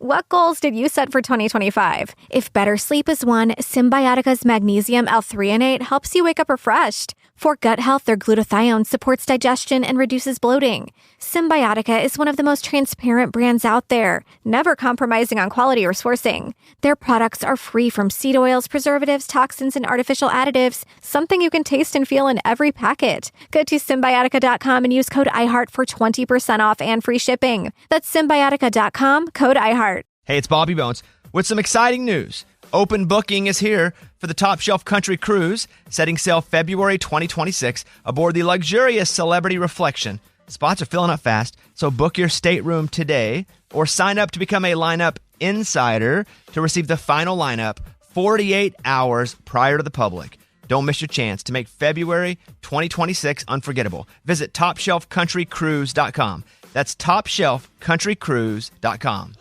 What goals did you set for 2025? If better sleep is one, Symbiotica's magnesium L-threonate helps you wake up refreshed. For gut health, their glutathione supports digestion and reduces bloating. Symbiotica is one of the most transparent brands out there, never compromising on quality or sourcing. Their products are free from seed oils, preservatives, toxins, and artificial additives, something you can taste and feel in every packet. Go to Symbiotica.com and use code iHeart for 20% off and free shipping. That's Symbiotica.com, code iHeart. Hey, it's Bobby Bones with some exciting news. Open booking is here for the Top Shelf Country Cruise, setting sail February 2026 aboard the luxurious Celebrity Reflection. Spots are filling up fast, so book your stateroom today or sign up to become a lineup insider to receive the final lineup 48 hours prior to the public. Don't miss your chance to make February 2026 unforgettable. Visit TopShelfCountryCruise.com. That's TopShelfCountryCruise.com.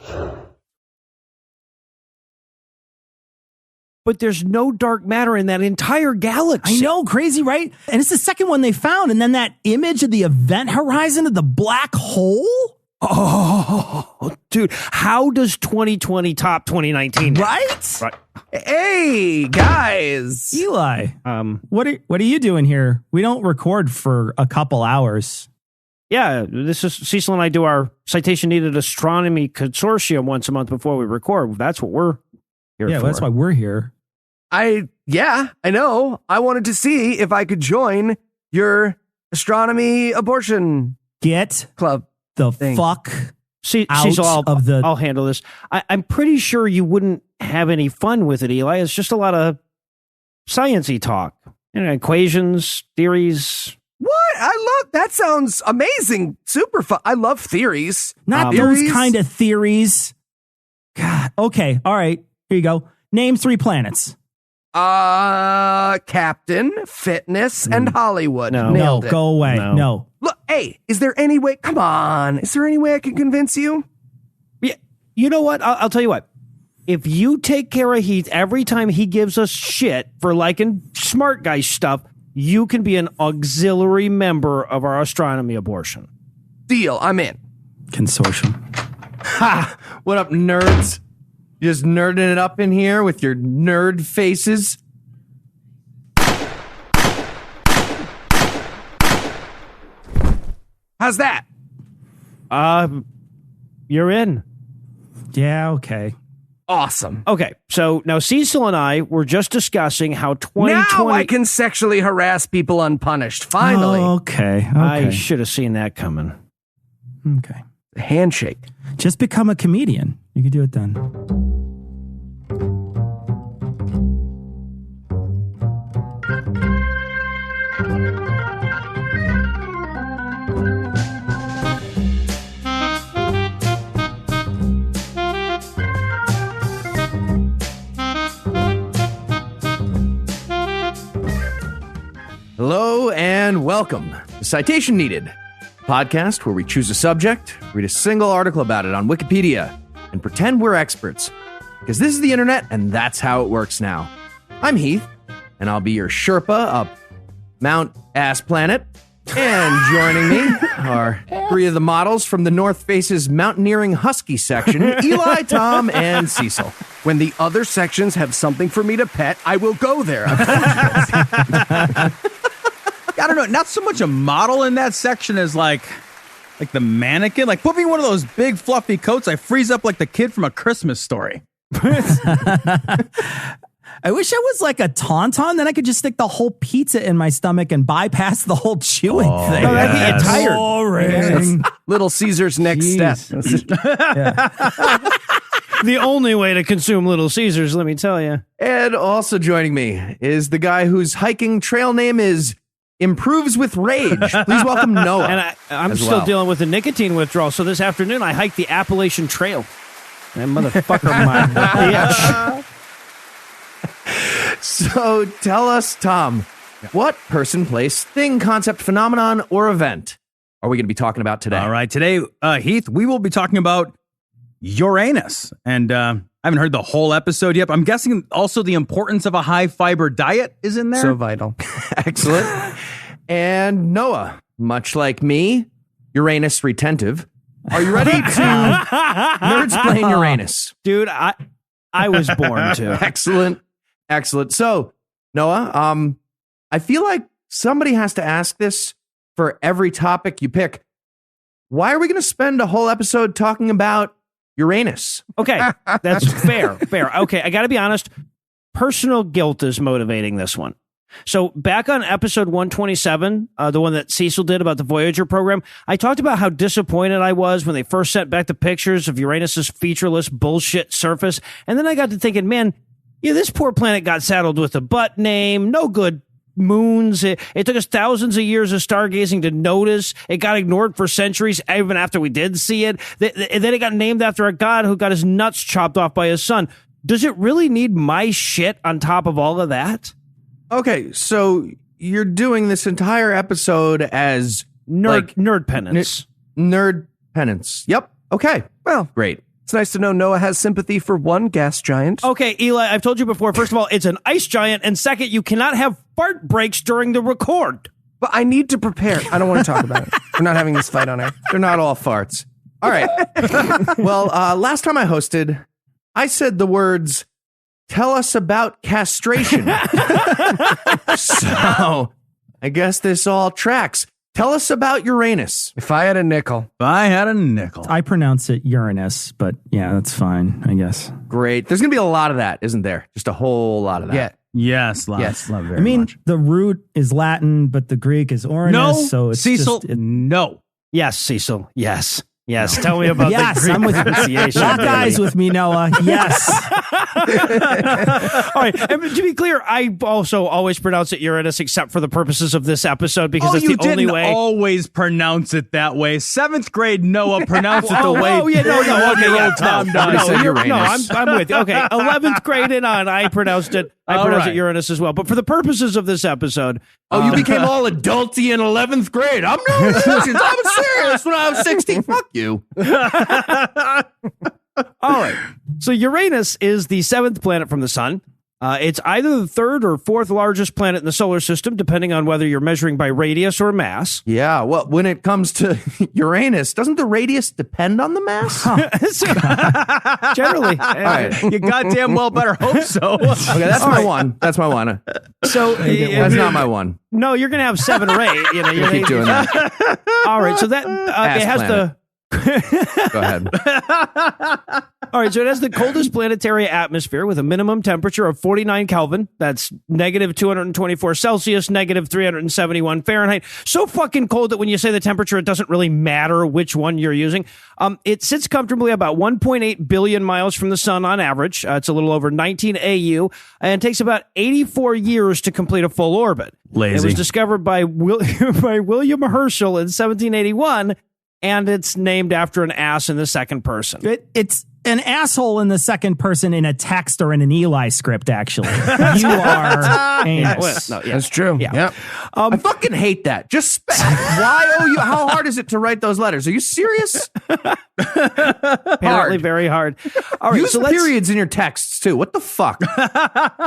But there's no dark matter in that entire galaxy. I know, crazy, right? And it's the second one they found. And then that image of the event horizon of the black hole? Oh, dude, how does 2020 top 2019? Right? Hey, guys. Eli, what are you doing here? We don't record for a couple hours. Yeah, this is Cecil and I do our Citation Needed Astronomy Consortium once a month before we record. That's what we're here for. Yeah, that's why we're here. I know. I wanted to see if I could join your astronomy abortion Get club the thing. fuck out Cecil, I'll handle this. I'm pretty sure you wouldn't have any fun with it, Eli. It's just a lot of science-y talk. Equations, theories. What? That sounds amazing. Super fun. I love theories. Not those kind of theories. God. Okay. All right. Here you go. Name 3 planets. Captain, Fitness, and Hollywood. No, go away. No. Look, hey, is there any way? Come on. Is there any way I can convince you? Yeah. You know what? I'll tell you what. If you take care of Heath every time he gives us shit for liking smart guy stuff, you can be an auxiliary member of our astronomy abortion. Deal. I'm in. Consortium. Ha! What up, nerds? Just nerding it up in here with your nerd faces. How's that? You're in. Yeah, okay. Awesome. Okay, so now Cecil and I were just discussing how 2020... Now I can sexually harass people unpunished. Finally. Okay. I should have seen that coming. Okay. Handshake. Just become a comedian. You could do it then. Hello and welcome to Citation Needed, a podcast where we choose a subject, read a single article about it on Wikipedia, and pretend we're experts. Because this is the internet, and that's how it works now. I'm Heath, and I'll be your Sherpa up Mount Ass Planet. And joining me are 3 of the models from the North Face's Mountaineering Husky section, Eli, Tom, and Cecil. When the other sections have something for me to pet, I will go there. I've told you this. I don't know, not so much a model in that section as like the mannequin. Like, put me in one of those big fluffy coats, I freeze up like the kid from A Christmas Story. I wish I was like a tauntaun, then I could just stick the whole pizza in my stomach and bypass the whole chewing thing. No, that'd be tired. Boring. Little Caesar's next step. The only way to consume Little Caesars, let me tell you. And also joining me is the guy whose hiking trail name is Improves with Rage. Please welcome Noah. And I'm still dealing with a nicotine withdrawal, so this afternoon I hiked the Appalachian Trail. That motherfucker, my bitch. So tell us, Tom, what person, place, thing, concept, phenomenon, or event are we going to be talking about today? All right, today, Heath, we will be talking about Uranus. And I haven't heard the whole episode yet, but I'm guessing also the importance of a high-fiber diet is in there. So vital. Excellent. And Noah, much like me, Uranus retentive, Are you ready to nerd-splain Uranus? Dude, I was born to. Excellent. So, Noah, I feel like somebody has to ask this for every topic you pick. Why are we going to spend a whole episode talking about Uranus? Okay, that's fair. Okay, I got to be honest. Personal guilt is motivating this one. So back on episode 127, the one that Cecil did about the Voyager program, I talked about how disappointed I was when they first sent back the pictures of Uranus's featureless bullshit surface. And then I got to thinking, man, this poor planet got saddled with a butt name, no good moons. It took us thousands of years of stargazing to notice. It got ignored for centuries, even after we did see it. Then it got named after a god who got his nuts chopped off by his son. Does it really need my shit on top of all of that? Okay, so you're doing this entire episode as nerd penance. Nerd penance. Yep. Okay. Well, great. It's nice to know Noah has sympathy for one gas giant. Okay, Eli, I've told you before, first of all, it's an ice giant, and second, you cannot have fart breaks during the record. But I need to prepare. I don't want to talk about it. We're not having this fight on air. They're not all farts. All right. Well, last time I hosted, I said the words, "Tell us about castration." So I guess this all tracks. Tell us about Uranus. If I had a nickel. I pronounce it Uranus, but yeah, that's fine, I guess. Great. There's going to be a lot of that, isn't there? Just a whole lot of that. Yeah. Yes, lots. Yes. Love very I mean, much. the root is Latin, but the Greek is Uranus. No, so it's Cecil, just, no. Yes, Cecil. Yes. Tell me about yes, the Greek I'm with pronunciation. lock eyes with me, Noah. Yes. All right. And to be clear, I also always pronounce it Uranus, except for the purposes of this episode, because it's you the only didn't way. always pronounce it that way. 7th grade Noah pronounced it the way. Oh, yeah, no. Okay, yeah, Tom does. I'm with you. Okay, 11th grade and on, I pronounced it. I pronounced it Uranus as well. But for the purposes of this episode, you became all adulty in 11th grade. I'm no exceptions. I was serious when I was 16. Fuck you. all right. So Uranus is the 7th planet from the sun. It's either the 3rd or 4th largest planet in the solar system, depending on whether you're measuring by radius or mass. Yeah, well, when it comes to Uranus, doesn't the radius depend on the mass? Generally. All right. You goddamn well better hope so. Okay, that's my one. That's my one. So That's not my one. No, you're going to have 7 or 8. You keep doing that. All right. So that it has planet. Go ahead. All right, so it has the coldest planetary atmosphere with a minimum temperature of 49 Kelvin. That's negative 224 Celsius, negative 371 Fahrenheit. So fucking cold that when you say the temperature, it doesn't really matter which one you're using. It sits comfortably about 1.8 billion miles from the sun on average. It's a little over 19 AU, and takes about 84 years to complete a full orbit. Lazy. It was discovered by William Herschel in 1781, and it's named after an ass in the second person. It's an asshole in the second person in a text or in an Eli script, actually. You are anus. No, yeah. That's true. Yeah. Yep. I fucking hate that. Just why? How hard is it to write those letters? Are you serious? Apparently very hard. All right, Use periods in your texts too. What the fuck?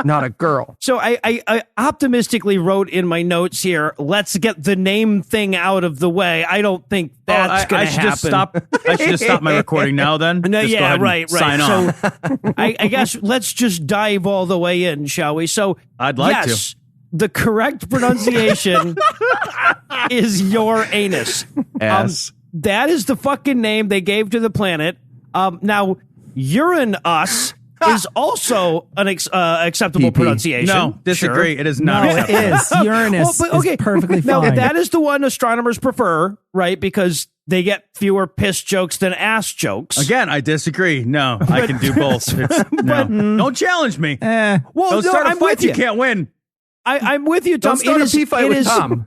Not a girl. So I optimistically wrote in my notes here, let's get the name thing out of the way. I don't think that's going to happen. I should just stop my recording now then. No, Just go ahead and right. Sign off. So I guess let's just dive all the way in, shall we? So I'd like yes, the correct pronunciation is Uranus. Yes. That is the fucking name they gave to the planet. Now, Uranus is also an acceptable pronunciation. No, disagree. Sure. It is not. No, it is. Uranus is perfectly Now, fine. that is the one astronomers prefer, right? Because they get fewer piss jokes than ass jokes. Again, I disagree. No, I can do both. Don't challenge me. Well, Don't no, start a I'm fight with you you. can't win. I'm with you, Tom. Don't start a pee fight with Tom.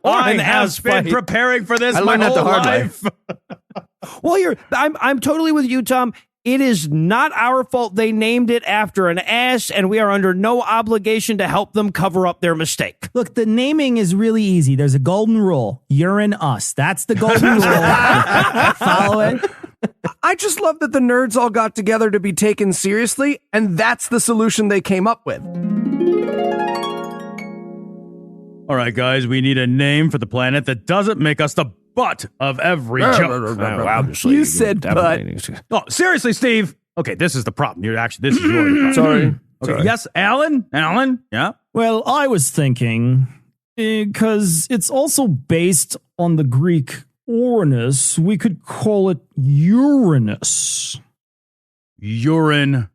I have been preparing for this I my learned that whole the hard life. Well, I'm totally with you, Tom. It is not our fault they named it after an ass, and we are under no obligation to help them cover up their mistake. Look, the naming is really easy. There's a golden rule. Uranus. That's the golden rule. Follow it. I just love that the nerds all got together to be taken seriously, and that's the solution they came up with. All right, guys, we need a name for the planet that doesn't make us the butt of every joke. Obviously, You said butt. Oh, seriously, Steve. Okay, this is the problem. This is your problem. Sorry. Okay, yes, Alan? Alan? Yeah? Well, I was thinking, because it's also based on the Greek Uranus, we could call it Uranus. Urine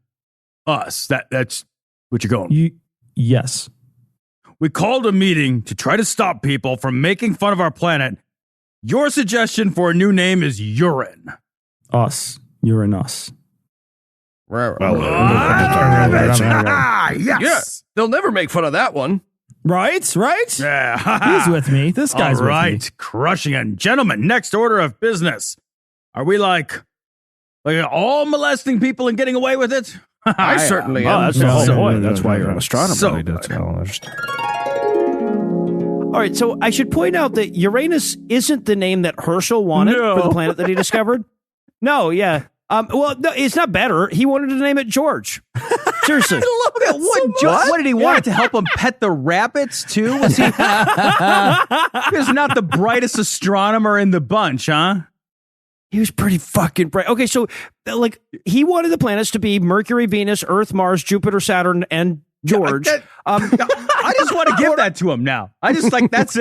us. That's what you're going. Yes. We called a meeting to try to stop people from making fun of our planet. Your suggestion for a new name is Urine. Us. Uranus. Yes. Yeah, they'll never make fun of that one. Right? Yeah. He's with me. This guy's All right. with me. Crushing it. Gentlemen, next order of business. Are we like all molesting people and getting away with it? I certainly am. That's the whole point. That's why you're an astronomer. So All right, so I should point out that Uranus isn't the name that Herschel wanted for the planet that he discovered. No, yeah. Well, no, it's not better. He wanted to name it George. Seriously. What did he want it to help him pet the rabbits too? Was he? He was not the brightest astronomer in the bunch, huh? He was pretty fucking bright. Okay, so like he wanted the planets to be Mercury, Venus, Earth, Mars, Jupiter, Saturn, and George. I just want to give that to him now. I just like that's it.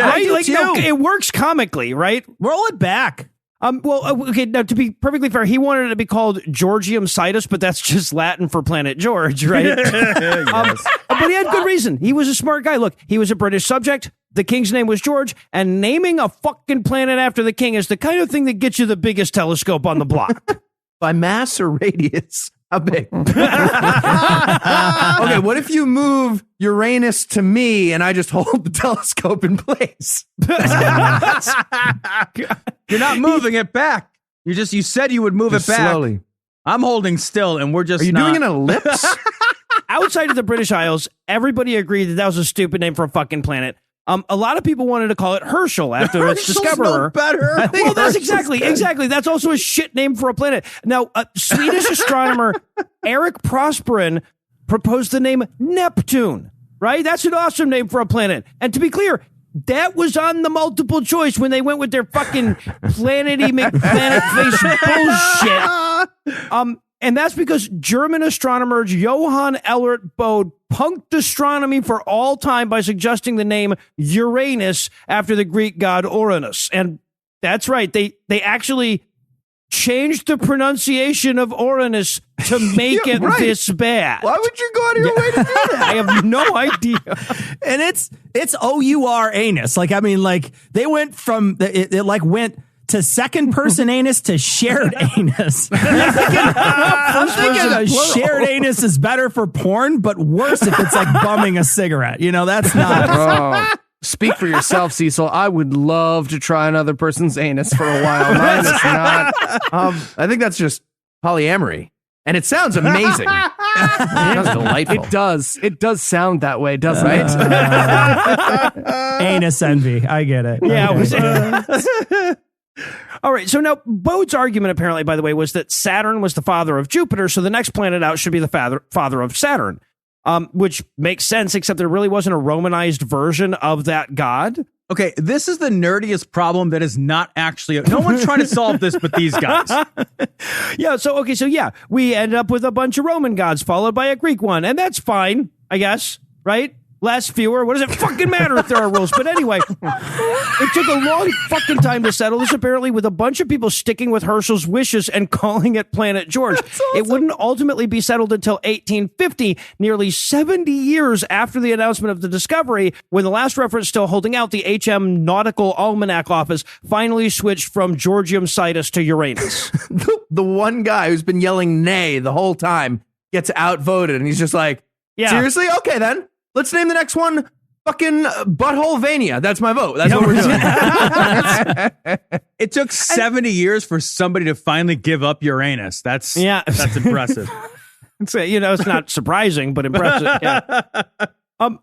No, it works comically, right? Roll it back. Well, okay. Now, to be perfectly fair, he wanted it to be called Georgium Sidus, but that's just Latin for Planet George, right? Yes. But he had good reason. He was a smart guy. Look, he was a British subject. The king's name was George, and naming a fucking planet after the king is the kind of thing that gets you the biggest telescope on the block. By mass or radius? How big? Okay, what if you move Uranus to me and I just hold the telescope in place? You're not moving it back. You said you would move Just it back. slowly. I'm holding still, and we're just. Are you doing an ellipse? Outside of the British Isles, everybody agreed that was a stupid name for a fucking planet. A lot of people wanted to call it Herschel after its discoverer. No better. Well, that's exactly. That's also a shit name for a planet. Now, Swedish astronomer Eric Prosperin proposed the name Neptune, right? That's an awesome name for a planet. And to be clear, that was on the multiple choice when they went with their fucking planety McPlanet face bullshit. And that's because German astronomer Johann Elert Bode punked astronomy for all time by suggesting the name Uranus after the Greek god Uranus. And that's right. They actually changed the pronunciation of Uranus to make it this bad. Why would you go out of your way to do that? I have no idea. And it's OUR anus. Like, I mean, like they went from it went to second person anus to shared anus. I'm thinking a shared anus is better for porn, but worse if it's like bumming a cigarette. You know, that's not. Speak for yourself, Cecil. I would love to try another person's anus for a while. Mine is not. I think that's just polyamory. And it sounds amazing. It sounds delightful. It does. It does sound that way, doesn't it? Anus envy. I get it. Yeah, it was. All right, so now Bode's argument, apparently, by the way, was that Saturn was the father of Jupiter, so the next planet out should be the father of Saturn, which makes sense, except there really wasn't a Romanized version of that god. Okay, this is the nerdiest problem that is not actually. No one's trying to solve this but these guys. We ended up with a bunch of Roman gods followed by a Greek one, and that's fine, I guess, right? Less, fewer. What does it fucking matter if there are rules? But anyway, it took a long fucking time to settle this, apparently, with a bunch of people sticking with Herschel's wishes and calling it Planet George. Awesome. It wouldn't ultimately be settled until 1850, nearly 70 years after the announcement of the discovery, when the last reference still holding out, the HM Nautical Almanac Office finally switched from Georgium Sidus to Uranus. The one guy who's been yelling nay the whole time gets outvoted, and he's just like, seriously? Okay, then. Let's name the next one fucking Butthole Vania. That's my vote. That's what we're doing. It took 70 years for somebody to finally give up Uranus. That's impressive. It's not surprising, but impressive. Yeah.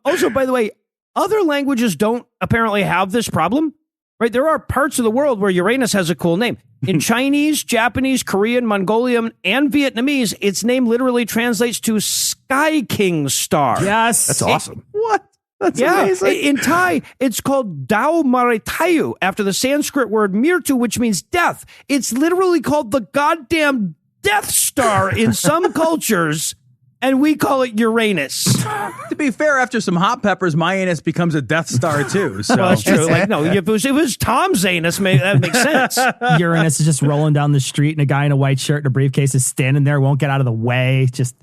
Also, by the way, other languages don't apparently have this problem. Right? There are parts of the world where Uranus has a cool name. In Chinese, Japanese, Korean, Mongolian, and Vietnamese, its name literally translates to Sky King Star. Yes. That's awesome. What? That's yeah, amazing. in Thai, it's called Dao Maritayu, after the Sanskrit word mirtu, which means death. It's literally called the goddamn Death Star in some cultures, and we call it Uranus. To be fair, after some hot peppers, my anus becomes a Death Star too. So Well, that's true. Like, no, if it was Tom's anus, that makes sense. Uranus is just rolling down the street, and a guy in a white shirt and a briefcase is standing there, won't get out of the way. Just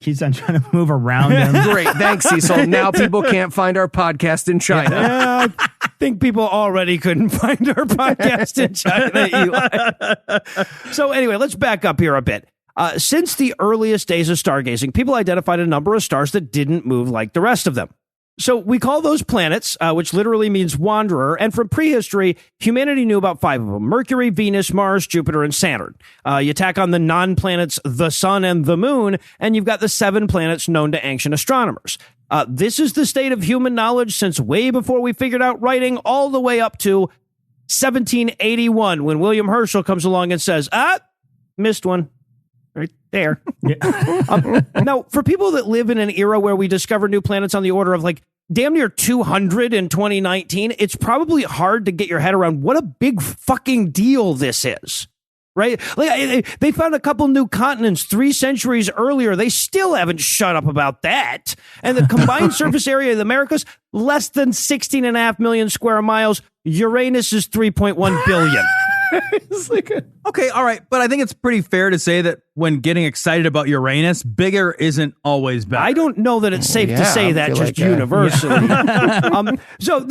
keeps on trying to move around him. Great. Thanks, Cecil. Now people can't find our podcast in China. Yeah, I think people already couldn't find our podcast in China, Eli. So anyway, let's back up here a bit. Since the earliest days of stargazing, people identified a number of stars that didn't move like the rest of them. So we call those planets, which literally means wanderer. And from prehistory, humanity knew about 5 of them: Mercury, Venus, Mars, Jupiter, and Saturn. You tack on the non-planets, the sun and the moon, and you've got the 7 planets known to ancient astronomers. This is the state of human knowledge since way before we figured out writing, all the way up to 1781, when William Herschel comes along and says, missed one. Right there. Now, for people that live in an era where we discover new planets on the order of like damn near 200 in 2019, it's probably hard to get your head around what a big fucking deal this is. Right? Like, they found a couple new continents 3 centuries earlier. They still haven't shut up about that. And the combined surface area of the Americas, less than 16.5 million square miles. Uranus is 3.1 billion. It's like okay, all right, but I think it's pretty fair to say that when getting excited about Uranus, bigger isn't always better. I don't know that it's safe to say that just universally.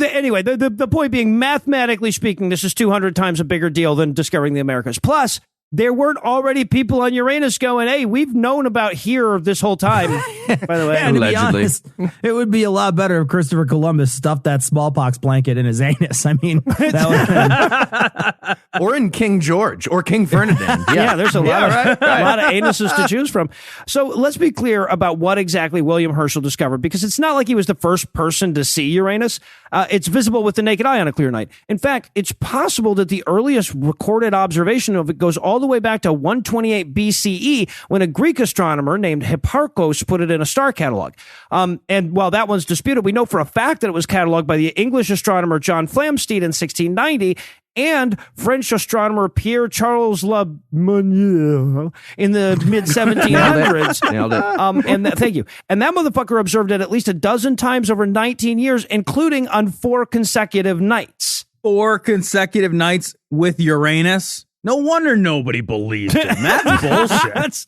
Anyway, the point being, mathematically speaking, this is 200 times a bigger deal than discovering the Americas. Plus, there weren't already people on Uranus going, hey, we've known about here this whole time, by the way. Yeah, to be honest, it would be a lot better if Christopher Columbus stuffed that smallpox blanket in his anus. I mean, that would Or in King George or King Ferdinand. Yeah, there's a lot of anuses to choose from. So let's be clear about what exactly William Herschel discovered, because it's not like he was the first person to see Uranus. It's visible with the naked eye on a clear night. In fact, it's possible that the earliest recorded observation of it goes all the way back to 128 BCE, when a Greek astronomer named Hipparchus put it in a star catalog. And while that one's disputed, we know for a fact that it was cataloged by the English astronomer John Flamsteed in 1690 and French astronomer Pierre-Charles Le Monnier in the mid-1700s. Nailed it. Thank you. And that motherfucker observed it at least a dozen times over 19 years, including on 4 consecutive nights. 4 consecutive nights with Uranus? No wonder nobody believed him. That's bullshit.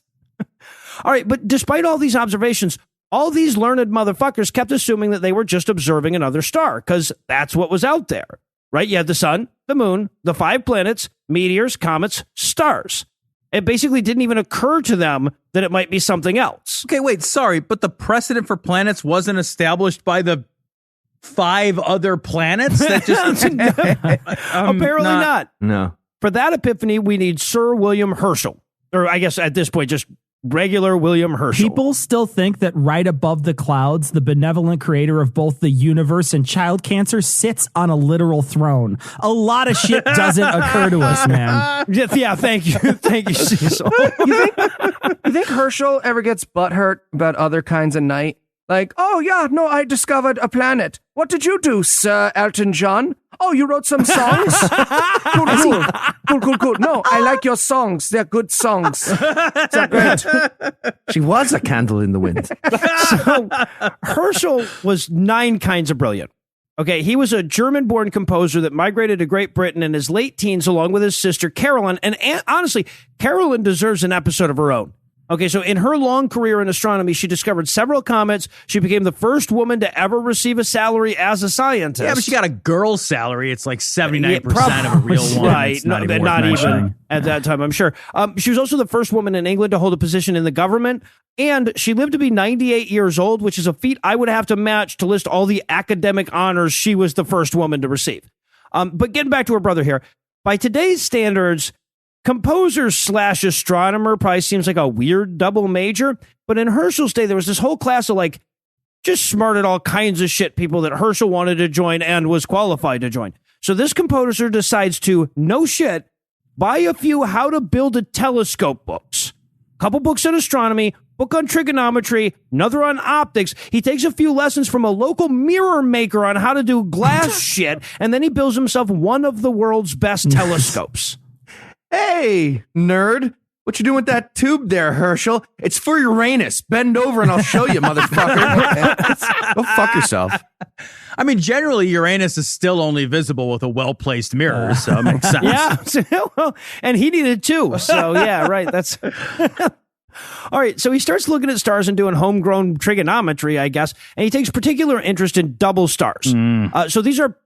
All right, but despite all these observations, all these learned motherfuckers kept assuming that they were just observing another star, because that's what was out there, right? You had the sun, the moon, the 5 planets, meteors, comets, stars. It basically didn't even occur to them that it might be something else. Okay, wait, sorry, but the precedent for planets wasn't established by the 5 other planets? That just Apparently not. No. For that epiphany, we need Sir William Herschel. Or I guess at this point, just regular William Herschel. People still think that right above the clouds, the benevolent creator of both the universe and child cancer sits on a literal throne. A lot of shit doesn't occur to us, man. Yeah, thank you. Thank you, Cecil. You think Herschel ever gets butthurt about other kinds of night? Like, oh yeah, no, I discovered a planet. What did you do, Sir Elton John? Oh, you wrote some songs? Cool. No, I like your songs. They're good songs. They're great. She was a candle in the wind. So, Herschel was 9 kinds of brilliant. Okay, he was a German-born composer that migrated to Great Britain in his late teens along with his sister Carolyn. And honestly, Carolyn deserves an episode of her own. Okay, so in her long career in astronomy, she discovered several comets. She became the first woman to ever receive a salary as a scientist. Yeah, but she got a girl's salary. It's like 79% of a real one. Right, It's not even not worth even mentioning. at that time, I'm sure. She was also the first woman in England to hold a position in the government, and she lived to be 98 years old, which is a feat I would have to match to list all the academic honors she was the first woman to receive. But getting back to her brother here, by today's standards, composer / astronomer probably seems like a weird double major, but in Herschel's day, there was this whole class of like just smart at all kinds of shit people that Herschel wanted to join and was qualified to join. So this composer decides to, no shit, buy a few How to Build a Telescope books. couple books on astronomy, book on trigonometry, another on optics. He takes a few lessons from a local mirror maker on how to do glass shit, and then he builds himself one of the world's best telescopes. Hey, nerd. What you doing with that tube there, Herschel? It's for Uranus. Bend over and I'll show you, motherfucker. Go fuck yourself. I mean, generally, Uranus is still only visible with a well-placed mirror, so it makes sense. Yeah, well, and he needed two. So, yeah, right. That's... All right, so he starts looking at stars and doing homegrown trigonometry, I guess, and he takes particular interest in double stars. So these are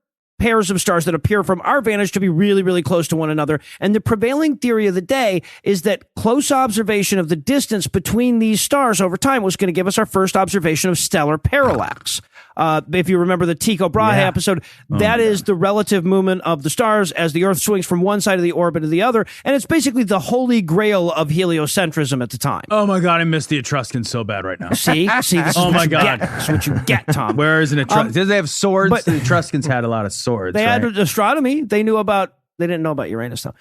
pairs of stars that appear from our vantage to be really, really close to one another. And the prevailing theory of the day is that close observation of the distance between these stars over time was going to give us our first observation of stellar parallax. If you remember the Tycho Brahe episode, that is the relative movement of the stars as the Earth swings from one side of the orbit to the other. And it's basically the holy grail of heliocentrism at the time. Oh my God, I miss the Etruscans so bad right now. See, this is oh what my you God. get. This is what you get, Tom. Where is an Etruscan? Did they have swords? but- The Etruscans had a lot of swords. They right? had astronomy. They didn't know about Uranus though.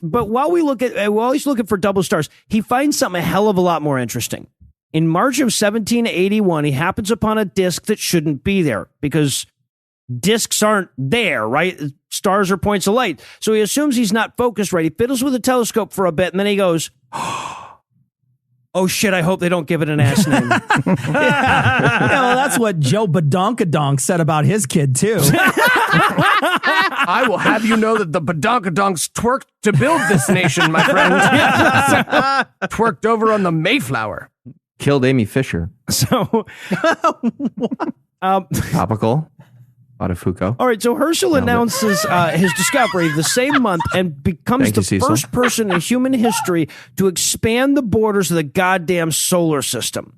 But while he's looking for double stars, he finds something a hell of a lot more interesting. In March of 1781, he happens upon a disk that shouldn't be there because disks aren't there, right? Stars are points of light. So he assumes he's not focused right. He fiddles with the telescope for a bit, and then he goes, oh shit, I hope they don't give it an ass name. Yeah, well, that's what Joe Badonkadonk said about his kid, too. I will have you know that the Badonkadonks twerked to build this nation, my friend. Twerked over on the Mayflower. Killed Amy Fisher. So, Topical. Foucault. all right, so Herschel announces his discovery the same month and becomes Thank you, the Cecil. first person in human history to expand the borders of the goddamn solar system.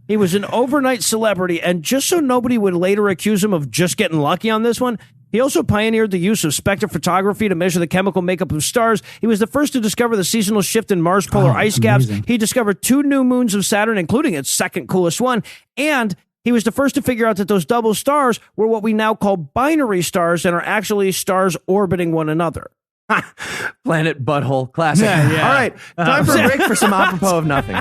He was an overnight celebrity, and just so nobody would later accuse him of just getting lucky on this one, he also pioneered the use of spectrophotography to measure the chemical makeup of stars. He was the first to discover the seasonal shift in Mars polar ice caps. He discovered 2 new moons of Saturn, including its second coolest one, and he was the first to figure out that those double stars were what we now call binary stars and are actually stars orbiting one another. Planet Butthole. Classic. Yeah. All right. Time for a break for some apropos of nothing.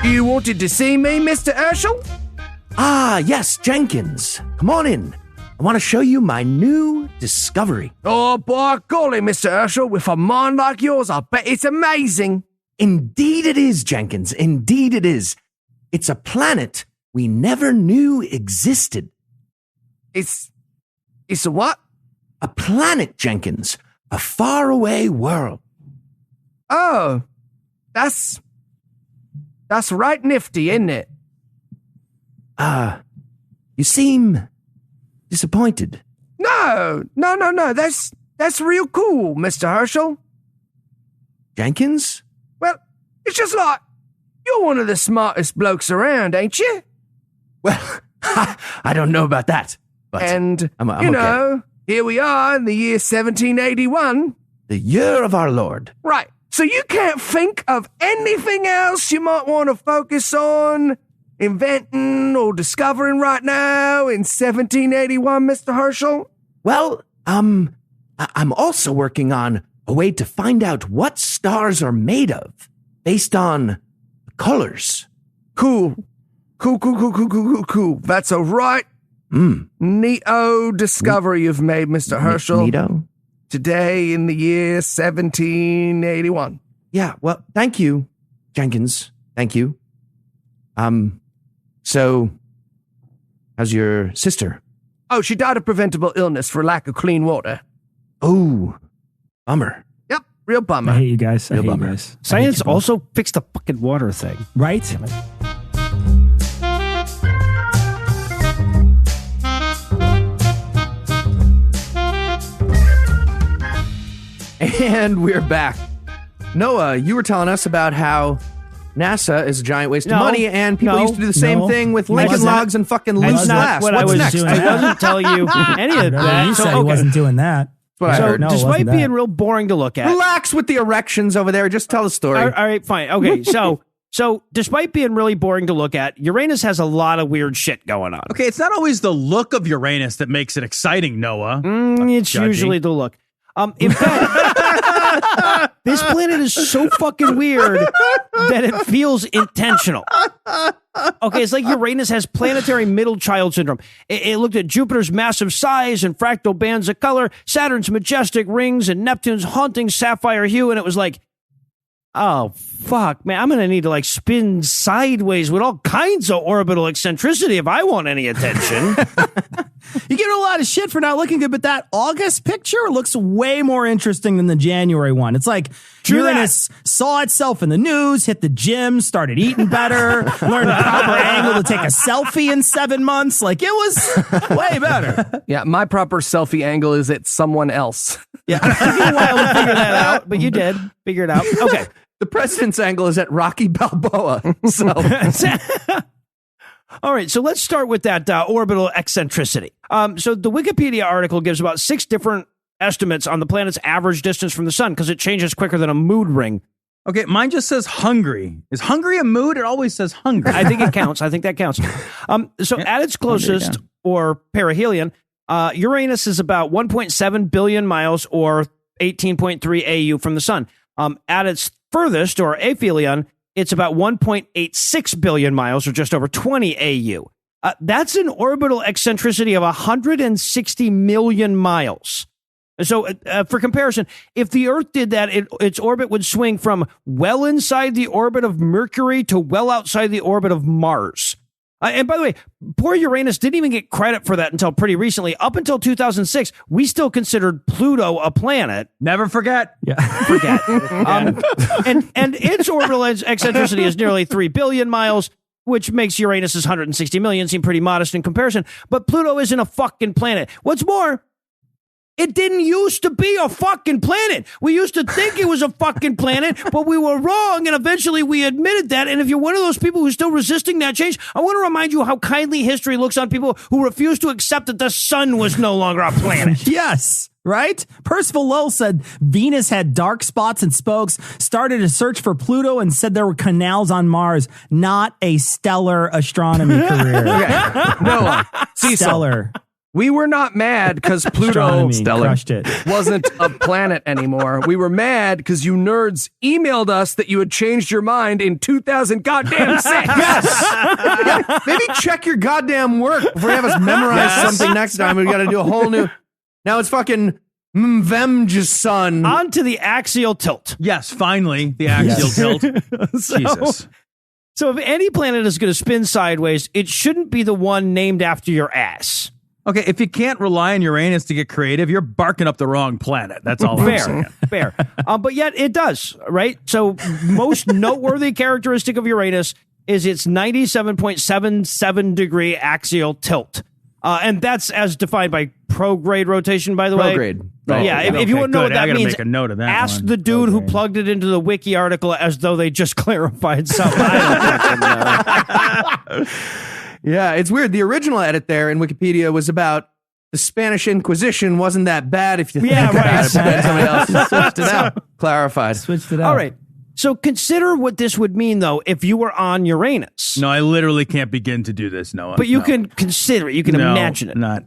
You wanted to see me, Mr. Herschel? Ah, yes, Jenkins. Come on in. I want to show you my new discovery. Oh, by golly, Mr. Herschel, with a mind like yours, I bet it's amazing. Indeed it is, Jenkins. Indeed it is. It's a planet we never knew existed. It's a what? A planet, Jenkins. A faraway world. Oh, that's right nifty, isn't it? You seem disappointed. No. That's real cool, Mr. Herschel. Jenkins? Well, it's just like, you're one of the smartest blokes around, ain't you? Well, I don't know about that. But And, I'm you okay. know, here we are in the year 1781. The year of our Lord. Right. So you can't think of anything else you might want to focus on inventing or discovering right now in 1781, Mr. Herschel? Well, I'm also working on a way to find out what stars are made of based on colors. Cool. That's a right neato discovery you've made, Mr. Herschel. Neato? Today in the year 1781. Yeah, well, thank you, Jenkins. Thank you. So, how's your sister? Oh, she died of preventable illness for lack of clean water. Oh, bummer. Yep, real bummer. I hate you guys. I Real hate you bummer. guys. I hate Science you both. also fixed the fucking water thing. Right? And we're back. Noah, you were telling us about how NASA is a giant waste of No, money, and people no, used to do the same no. thing with I Lincoln wasn't- logs and fucking I loose wasn't- glass. What What's I was next? doing I that. wasn't telling you any of that. You said he okay. wasn't doing that. What I So, heard. No, it despite wasn't being that. real boring to look at, Relax with the erections over there. Just tell the story. all right, fine. Okay, so So despite being really boring to look at, Uranus has a lot of weird shit going on. Okay, it's not always the look of Uranus that makes it exciting, Noah. It's usually the look. In fact, this planet is so fucking weird that it feels intentional. Okay, it's like Uranus has planetary middle child syndrome. It looked at Jupiter's massive size and fractal bands of color, Saturn's majestic rings, and Neptune's haunting sapphire hue, and it was like, oh, fuck, man, I'm going to need to spin sideways with all kinds of orbital eccentricity if I want any attention. You get a lot of shit for not looking good, but that August picture looks way more interesting than the January one. It's like Uranus saw itself in the news, hit the gym, started eating better, learned the proper angle to take a selfie in 7 months. It was way better. Yeah, my proper selfie angle is at someone else. Yeah, it took you a while to figure that out, but you did figure it out. Okay. The president's angle is at Rocky Balboa. So. All right, so let's start with that orbital eccentricity. So the Wikipedia article gives about 6 different estimates on the planet's average distance from the sun because it changes quicker than a mood ring. Okay, mine just says hungry. Is hungry a mood? It always says hungry. I think it counts. I think that counts. So at its closest, or perihelion, Uranus is about 1.7 billion miles, or 18.3 AU from the sun. At its furthest, or aphelion, it's about 1.86 billion miles, or just over 20 AU. That's an orbital eccentricity of 160 million miles. So for comparison, if the Earth did that, its orbit would swing from well inside the orbit of Mercury to well outside the orbit of Mars. And by the way, poor Uranus didn't even get credit for that until pretty recently. Up until 2006, we still considered Pluto a planet. Never forget. Yeah, forget. And its orbital eccentricity is nearly 3 billion miles, which makes Uranus's 160 million seem pretty modest in comparison. But Pluto isn't a fucking planet. What's more, it didn't used to be a fucking planet. We used to think it was a fucking planet, but we were wrong, and eventually we admitted that. And if you're one of those people who's still resisting that change, I want to remind you how kindly history looks on people who refuse to accept that the sun was no longer a planet. Yes, right? Percival Lowell said Venus had dark spots and spokes, started a search for Pluto, and said there were canals on Mars. Not a stellar astronomy career. No, Stellar. We were not mad because Pluto crushed it. wasn't a planet anymore. We were mad because you nerds emailed us that you had changed your mind in 2000 goddamn 6. Yes. Yeah, maybe check your goddamn work before you have us memorize something next time. We got to do a whole new. Now it's fucking Mvemja's son. On to the axial tilt. Yes, finally, the axial tilt. Jesus. So if any planet is going to spin sideways, it shouldn't be the one named after your ass. Okay, if you can't rely on Uranus to get creative, you're barking up the wrong planet. That's all I'm saying. Fair. But yet it does, right? So most noteworthy characteristic of Uranus is its 97.77 degree axial tilt. And that's as defined by prograde rotation, by the way. Prograde. Right. Yeah, if you want to know what that means, make a note of that ask one. the dude who plugged it into the wiki article as though they just clarified something. I don't fucking know. Yeah, it's weird. The original edit there in Wikipedia was about the Spanish Inquisition wasn't that bad if you think about it. But then somebody else switched it out. Clarified. Switched it out. All right. So consider what this would mean, though, if you were on Uranus. No, I literally can't begin to do this, Noah. But you can consider it. You can imagine it. Not.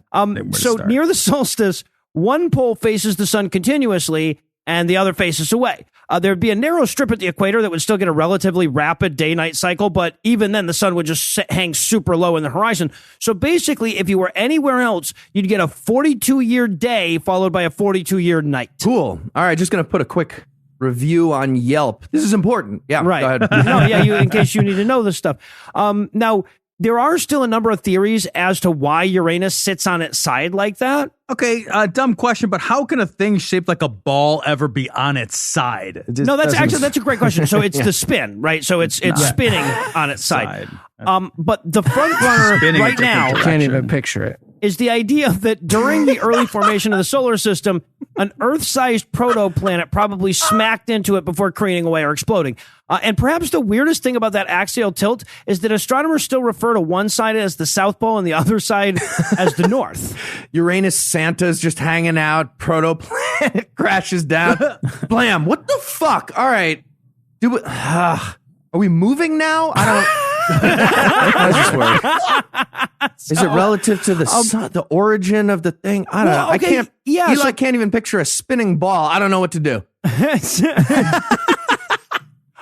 So near the solstice, one pole faces the sun continuously and the other faces away. There'd be a narrow strip at the equator that would still get a relatively rapid day-night cycle, but even then the sun would just hang super low in the horizon. So basically, if you were anywhere else, you'd get a 42-year day followed by a 42-year night. Cool. All right, just going to put a quick review on Yelp. This is important. Yeah, right. Go ahead. No, yeah, in case you need to know this stuff. Now, there are still a number of theories as to why Uranus sits on its side like that. Okay, dumb question, but how can a thing shaped like a ball ever be on its side? No, that's a great question. So it's the spin, right? So it's spinning on its side. But the front runner right now, Can't even picture it. is the idea that during the early formation of the solar system, an Earth-sized protoplanet probably smacked into it before careening away or exploding. And perhaps the weirdest thing about that axial tilt is that astronomers still refer to one side as the South Pole and the other side as the North. Uranus Santa's just hanging out. Protoplanet crashes down. Blam. What the fuck? All right. Are we moving now? I don't. How does this work? Is it relative to the sun, the origin of the thing? I don't know. okay, I can't. yeah, Eli can't even picture a spinning ball. I don't know what to do.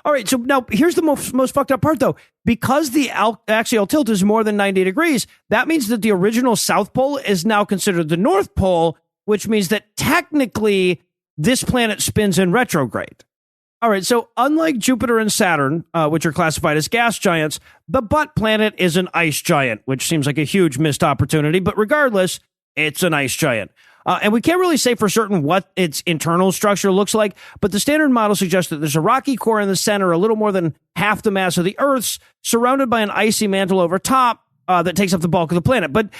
All right, so now here's the most fucked up part, though. Because the axial tilt is more than 90 degrees, that means that the original South Pole is now considered the North Pole, which means that technically this planet spins in retrograde. All right, so unlike Jupiter and Saturn, which are classified as gas giants, the butt planet is an ice giant, which seems like a huge missed opportunity. But regardless, it's an ice giant. And we can't really say for certain what its internal structure looks like, but the standard model suggests that there's a rocky core in the center, a little more than half the mass of the Earth's, surrounded by an icy mantle over top that takes up the bulk of the planet. But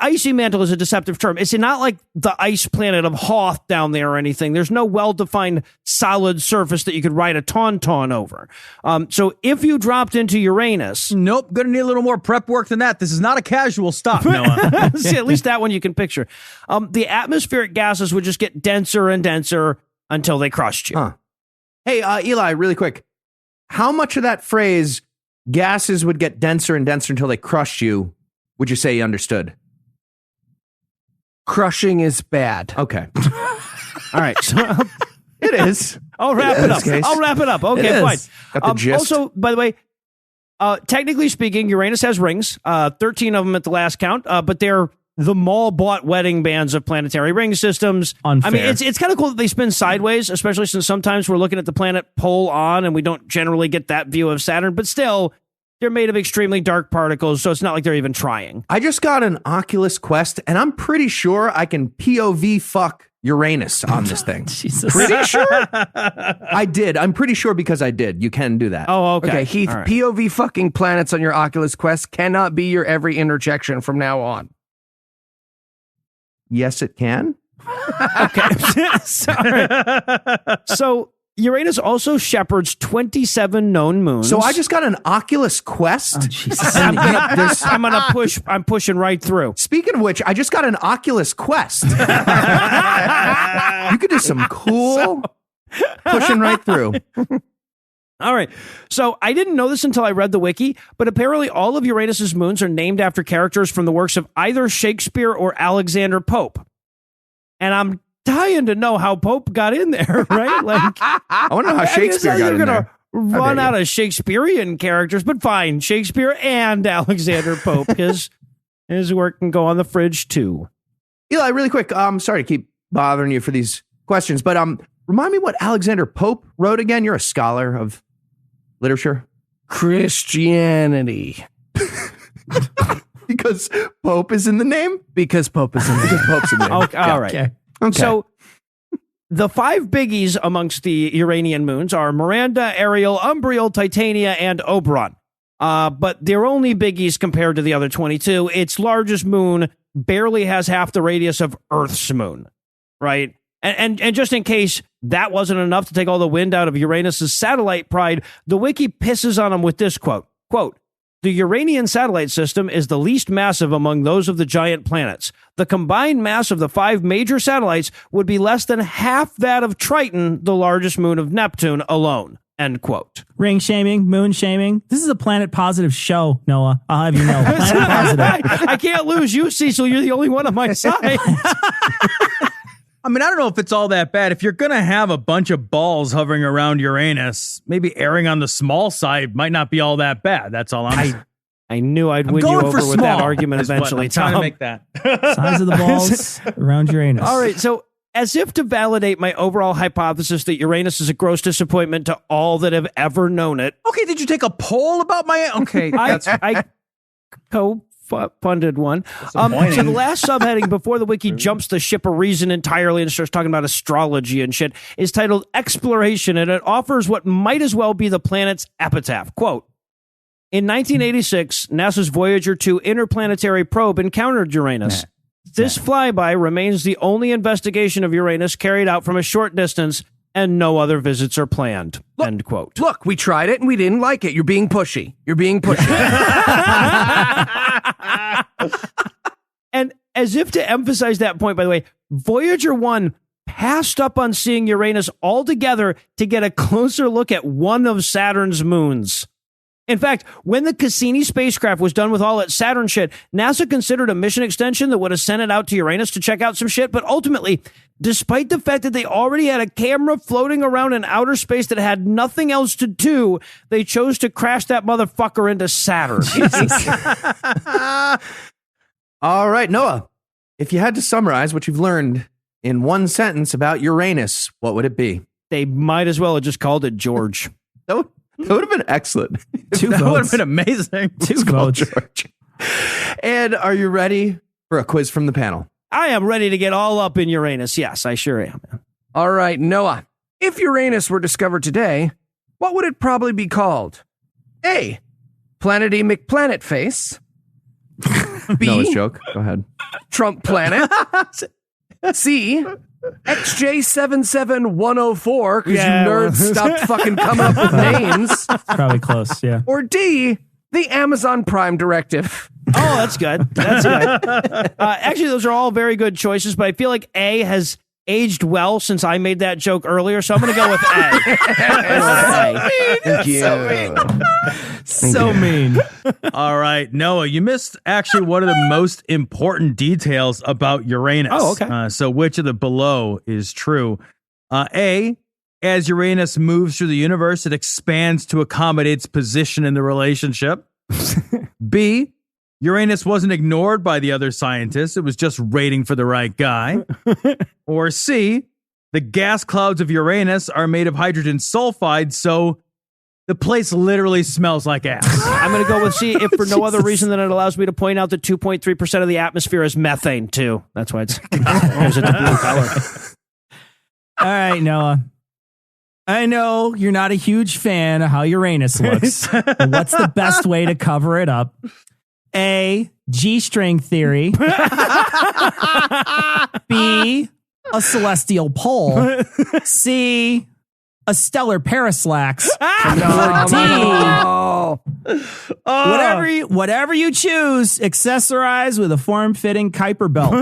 icy mantle is a deceptive term. It's not like the ice planet of Hoth down there or anything. There's no well-defined solid surface that you could ride a tauntaun over. So if you dropped into Uranus... Nope, gonna need a little more prep work than that. This is not a casual stop, Noah. See, at least that one you can picture. The atmospheric gases would just get denser and denser until they crushed you. Huh. Hey, Eli, really quick. How much of that phrase, gases would get denser and denser until they crushed you, would you say you understood? Crushing is bad. Okay. All right. So, It is. I'll wrap it up. I'll wrap it up. Okay, fine. Got the gist. Also, by the way, technically speaking, Uranus has rings, 13 of them at the last count, but they're the mall-bought wedding bands of planetary ring systems. Unfair. I mean, it's kind of cool that they spin sideways, especially since sometimes we're looking at the planet pole on and we don't generally get that view of Saturn, but still, they're made of extremely dark particles, so it's not like they're even trying. I just got an Oculus Quest, and I'm pretty sure I can POV fuck Uranus on this thing. Jesus. Pretty sure? I did. I'm pretty sure because I did. You can do that. Oh, okay. Okay, Heath, All right. POV fucking planets on your Oculus Quest cannot be your every interjection from now on. Yes, it can. Okay. Sorry. So Uranus also shepherds 27 known moons. So I just got an Oculus Quest. Oh, Jesus. I'm pushing right through. Speaking of which, I just got an Oculus Quest. You could do some cool pushing right through. All right. So I didn't know this until I read the wiki, but apparently all of Uranus's moons are named after characters from the works of either Shakespeare or Alexander Pope. And I'm dying to know how Pope got in there, right? Like, I want to know how Shakespeare got in You're there. going to run out of Shakespearean characters, but fine. Shakespeare and Alexander Pope. His work can go on the fridge too. Eli, really quick. Sorry to keep bothering you for these questions, but remind me what Alexander Pope wrote again. You're a scholar of literature. Christianity. Because Pope is in the name? Because Pope is in the Because Pope's in the name. Okay, all right. Okay. So the 5 biggies amongst the Uranian moons are Miranda, Ariel, Umbriel, Titania, and Oberon. But they're only biggies compared to the other 22. Its largest moon barely has half the radius of Earth's moon, right? And just in case that wasn't enough to take all the wind out of Uranus's satellite pride, the wiki pisses on him with this quote, "The Uranian satellite system is the least massive among those of the giant planets. The combined mass of the 5 major satellites would be less than half that of Triton, the largest moon of Neptune, alone." End quote. Ring shaming, moon shaming. This is a planet positive show, Noah. I'll have you know. Planet positive. I can't lose you, Cecil. You're the only one on my side. I mean, I don't know if it's all that bad. If you're going to have a bunch of balls hovering around Uranus, maybe erring on the small side might not be all that bad. That's all I'm saying. I knew I'd win you going over for with that small, argument is what eventually, I'm trying Tom. to make that. Size of the balls around Uranus. All right, so as if to validate my overall hypothesis that Uranus is a gross disappointment to all that have ever known it, Okay, did you take a poll about my... Okay, I co-funded one. So the last subheading before the wiki jumps the ship of reason entirely and starts talking about astrology and shit is titled Exploration, and it offers what might as well be the planet's epitaph. Quote, "In 1986, NASA's Voyager 2 interplanetary probe encountered Uranus. This flyby remains the only investigation of Uranus carried out from a short distance, and no other visits are planned." End quote. Look, we tried it and we didn't like it. You're being pushy. And as if to emphasize that point, by the way, Voyager 1 passed up on seeing Uranus altogether to get a closer look at one of Saturn's moons. In fact, when the Cassini spacecraft was done with all its Saturn shit, NASA considered a mission extension that would have sent it out to Uranus to check out some shit. But ultimately, despite the fact that they already had a camera floating around in outer space that had nothing else to do, they chose to crash that motherfucker into Saturn. All right, Noah, if you had to summarize what you've learned in one sentence about Uranus, what would it be? They might as well have just called it George. That would have been excellent. That would have been amazing. Two votes. George. And are you ready for a quiz from the panel? I am ready to get all up in Uranus. Yes, I sure am. All right, Noah. If Uranus were discovered today, what would it probably be called? A. Planety McPlanetface. B. Noah's joke. Go ahead. Trump Planet. C. XJ77104, because you nerds stopped fucking coming up with names. Probably close, yeah. Or D. The Amazon Prime Directive. Oh, that's good. That's good. Actually, those are all very good choices, but I feel like A has aged well since I made that joke earlier, so I'm going to go with A. Thank you. So mean. All right, Noah, you missed actually one of the most important details about Uranus. Oh, okay. So which of the below is true? A, as Uranus moves through the universe, it expands to accommodate its position in the relationship. B, Uranus wasn't ignored by the other scientists. It was just waiting for the right guy. Or C, the gas clouds of Uranus are made of hydrogen sulfide, so the place literally smells like ass. I'm going to go with C, if for no other reason than it allows me to point out that 2.3% of the atmosphere is methane, too. That's why it's gives it the blue color. All right, Noah. I know you're not a huge fan of how Uranus looks. But what's the best way to cover it up? A, G-string theory. B, a celestial pole. C, a stellar paraslax. Or D, whatever you choose, accessorize with a form-fitting Kuiper belt.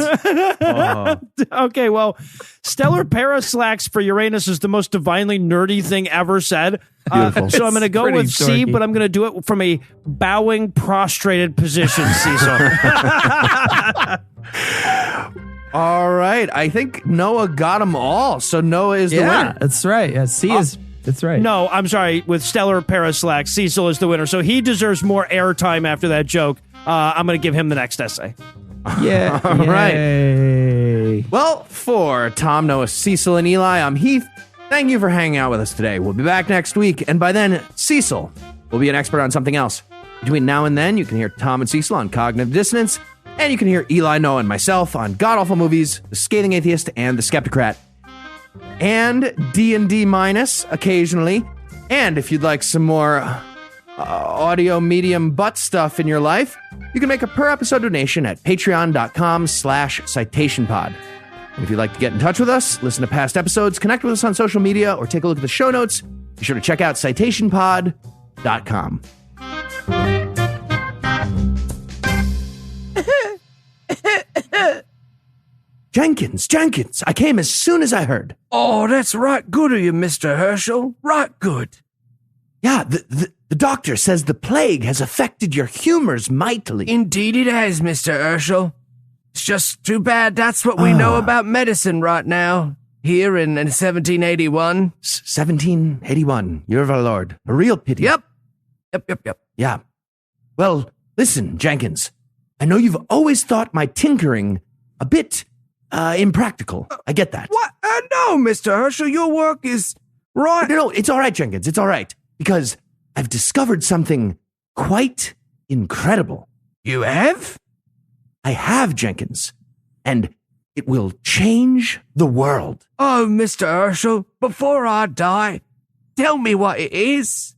Okay, well, stellar paraslax for Uranus is the most divinely nerdy thing ever said. Beautiful. So I'm going to go with C, but I'm going to do it from a bowing, prostrated position, Cecil. All right. I think Noah got them all. So Noah is the winner. That's right. Yeah, C is... That's right. No, I'm sorry. With stellar paraslax, Cecil is the winner. So he deserves more airtime after that joke. I'm going to give him the next essay. Yeah. All right. Yay. Well, for Tom, Noah, Cecil, and Eli, I'm Heath. Thank you for hanging out with us today. We'll be back next week. And by then, Cecil will be an expert on something else. Between now and then, you can hear Tom and Cecil on Cognitive Dissonance. And you can hear Eli, Noah, and myself on God-Awful Movies, The Scathing Atheist, and The Skeptocrat. And D&D minus occasionally. And if you'd like some more audio medium butt stuff in your life, you can make a per episode donation at patreon.com/citationpod. And if you'd like to get in touch with us, listen to past episodes, connect with us on social media, or take a look at the show notes, be sure to check out citationpod.com. Jenkins, I came as soon as I heard. Oh, that's right good of you, Mr. Herschel. Right good. Yeah, the doctor says the plague has affected your humors mightily. Indeed it has, Mr. Herschel. It's just too bad that's what we know about medicine right now. Here in 1781. 1781, year of our Lord. A real pity. Yep. Yeah. Well, listen, Jenkins. I know you've always thought my tinkering a bit impractical. I get that. What? No, Mr. Herschel, your work is right. No, it's all right, Jenkins. It's all right. Because I've discovered something quite incredible. You have? I have, Jenkins. And it will change the world. Oh, Mr. Herschel, before I die, tell me what it is.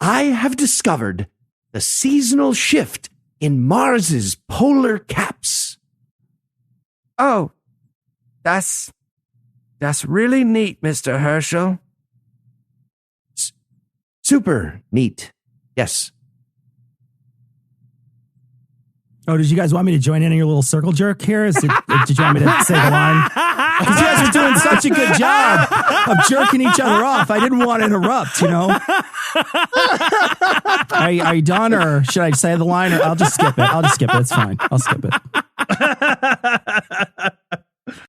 I have discovered the seasonal shift in Mars's polar caps. Oh, that's really neat, Mr. Herschel. Super neat. Yes. Oh, did you guys want me to join in on your little circle jerk here? Did you want me to say the line? Because you guys are doing such a good job of jerking each other off. I didn't want to interrupt, Are you done, or should I say the line? Or I'll just skip it. It's fine. I'll skip it.